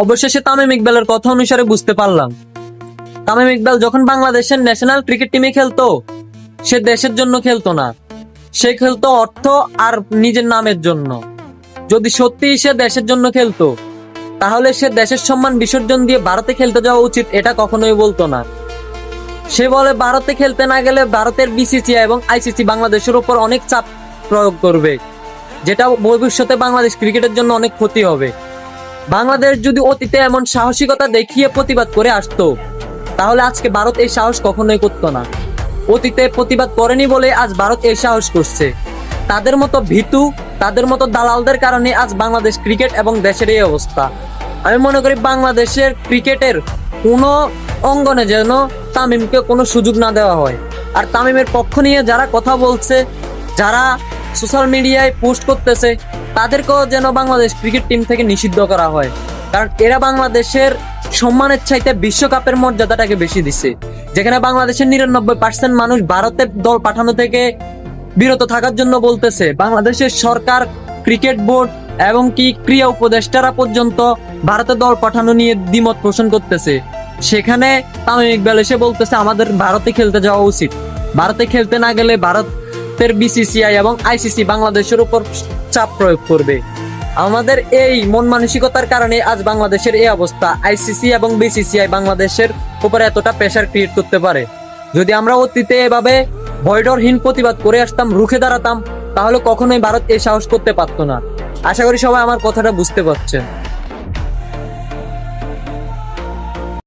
অবশেষে তামিম ইকবালের কথা অনুসারে বুঝতে পারলাম, তামিম ইকবাল যখন বাংলাদেশের ন্যাশনাল ক্রিকেট টিমে খেলতো, সে দেশের জন্য খেলতো না, সে খেলতো অর্থ আর নিজের নামের জন্য। যদি সত্যিই সে দেশের জন্য খেলতো, তাহলে সে দেশের সম্মান বিসর্জন দিয়ে ভারতে খেলতে যাওয়া উচিত, এটা কখনোই বলতো না। সে বলে ভারতে খেলতে না গেলে ভারতের বিসিসিআই এবং আইসিসি বাংলাদেশের উপর অনেক চাপ প্রয়োগ করবে, যেটা ভবিষ্যতে বাংলাদেশ ক্রিকেটের জন্য অনেক ক্ষতি হবে। বাংলাদেশ যদি অতীতে এমন সাহসিকতা দেখিয়ে প্রতিবাদ করে আসতো, তাহলে আজকে ভারত এই সাহস কখনোই করতো না। অতীতে প্রতিবাদ করেনি বলে আজ ভারত এই সাহস করছে। তাদের মতো ভীতু, তাদের মতো দালালদের কারণে আজ বাংলাদেশ ক্রিকেট এবং দেশের এই অবস্থা। আমি মনে করি বাংলাদেশের ক্রিকেটের কোনো অঙ্গনে যেন তামিমকে কোনো সুযোগ না দেওয়া হয়। আর তামিমের পক্ষ নিয়ে যারা কথা বলছে, যারা সোশ্যাল মিডিয়ায় পোস্ট করতেছে, তাদেরকেও যেন বাংলাদেশ ক্রিকেট টিম থেকে নিষিদ্ধ করা হয়। কারণ এরা বাংলাদেশের সম্মানের চাইতে বিশ্বকাপের মর্যাদাটাকে বেশি দিচ্ছে, যেখানে বাংলাদেশের 99% মানুষ ভারতের দল পাঠানো থেকে বিরত থাকার জন্য বলতেছে। বাংলাদেশের সরকার, ক্রিকেট বোর্ড এবং কি ক্রীড়া উপদেষ্টারা পর্যন্ত ভারতের দল পাঠানো নিয়ে দ্বিমত পোষণ করতেছে। সেখানে তামিম ইকবাল এসে বলতেছে আমাদের ভারতে খেলতে যাওয়া উচিত। ভারতে খেলতে না গেলে ভারতের বিসিসিআই এবং আইসিসি বাংলাদেশের উপর চাপ প্রয়োগ করবে। আমাদের এই মন মানসিকতার কারণে আজ বাংলাদেশের এই অবস্থা। আইসিসি এবং বিসিসিআই বাংলাদেশের উপর এতটা প্রেসার ক্রিয়েট করতে পারে। যদি আমরা অতীতে এভাবে ভয়ডরহীন প্রতিবাদ করে আসতাম, রুখে দাঁড়াতাম, তাহলে কখনোই ভারত এই সাহস করতে পারতো না। আশা করি সবাই আমার কথাটা বুঝতে পারছেন।